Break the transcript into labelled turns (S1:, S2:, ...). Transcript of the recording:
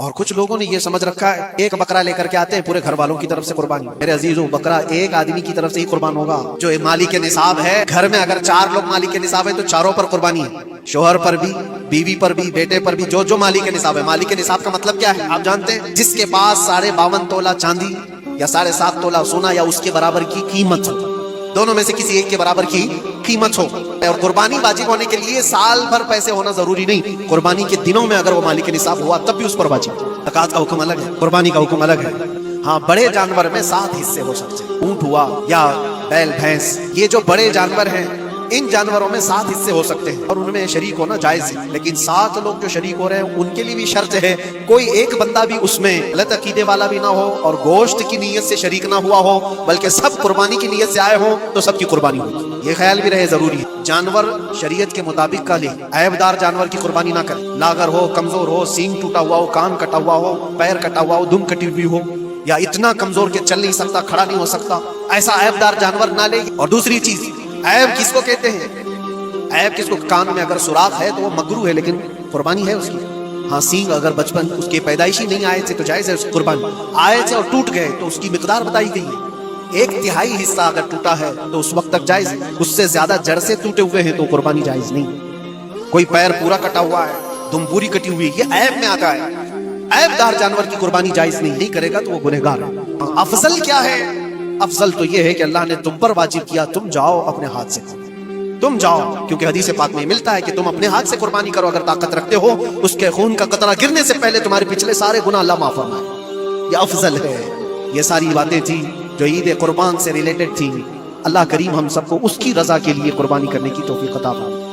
S1: اور کچھ لوگوں نے یہ سمجھ رکھا ہے ایک بکرا لے کر کے آتے ہیں پورے گھر والوں کی طرف سے قربانی. میرے عزیزوں بکرا ایک آدمی کی طرف سے ہی قربان ہوگا. جو مالک نصاب ہے گھر میں اگر 4 لوگ مالک نصاب ہے تو چاروں پر قربانی ہے. شوہر پر بھی، بیوی پر بھی، بیٹے پر بھی، جو مالک نصاب ہے. مالک نصاب کا مطلب کیا ہے آپ جانتے ہیں؟ جس کے پاس 52.5 تولہ چاندی یا 7.5 تولہ سونا یا اس کے برابر کی قیمت ہو. دونوں میں سے کسی ایک کے برابر کی قیمت ہو. اور قربانی واجب ہونے کے لیے سال بھر پیسے ہونا ضروری نہیں. قربانی کے دنوں میں اگر وہ مالک نصاب ہوا تب بھی اس پر واجب. زکات کا حکم الگ ہے، قربانی کا حکم الگ ہے. ہاں بڑے جانور میں 7 حصے ہو سکتے ہیں. اونٹ ہوا یا بیل بھینس، یہ جو بڑے جانور ہیں ان جانوروں میں 7 حصے ہو سکتے ہیں اور ان میں شریک ہونا جائز ہے. لیکن 7 لوگ جو شریک ہو رہے ہیں ان کے لیے بھی شرط ہے کوئی ایک بندہ بھی اس میں غلط عقیدے والا بھی نہ ہو اور گوشت کی نیت سے شریک نہ ہوا ہو، بلکہ سب قربانی کی نیت سے آئے ہوں تو سب کی قربانی ہوگی. یہ خیال بھی رہے ضروری ہے. جانور شریعت کے مطابق کا لے، عیب دار جانور کی قربانی نہ کرے. لاغر ہو، کمزور ہو، سینگ ٹوٹا ہوا ہو، کان کٹا ہوا ہو، پیر کٹا ہوا ہو، دم کٹی ہوئی ہو، یا اتنا کمزور کہ چل نہیں سکتا، کھڑا نہیں ہو سکتا، ایسا عیب دار جانور نہ لے. اور دوسری چیز، عیب کس کو کہتے ہیں؟ عیب کس کو؟ کان میں اگر سوراخ ہے تو وہ مکروہ ہے لیکن قربانی ہے اس کی. ہاں سینگ اگر بچپن اس کے پیدائشی نہیں آئے تھے تو جائز ہے اس کی قربانی. آئے تھے اور ٹوٹ گئے تو اس کی مقدار بتائی گئی ہے. 1/3 حصہ اگر ٹوٹا ہے تو اس وقت تک جائز ہے. اس سے زیادہ جڑ سے ٹوٹے ہوئے ہیں تو قربانی جائز نہیں. کوئی پیر پورا کٹا ہوا ہے، دم پوری کٹی ہوئی، یہ عیب میں آتا ہے. عیب دار جانور کی قربانی جائز نہیں کرے گا تو وہ گنہگار ہے. افضل کیا ہے؟ افضل تو یہ ہے کہ اللہ نے تم پر واجب کیا، تم جاؤ اپنے ہاتھ سے، تم جاؤ. کیونکہ حدیث پاک میں ملتا ہے کہ تم اپنے ہاتھ سے قربانی کرو اگر طاقت رکھتے ہو. اس کے خون کا قطرہ گرنے سے پہلے تمہارے پچھلے سارے گناہ اللہ معاف فرمائے. یہ افضل ہے. یہ ساری باتیں تھی جو عید قربان سے ریلیٹڈ تھی. اللہ کریم ہم سب کو اس کی رضا کے لیے قربانی کرنے کی توفیق عطا فرمائے.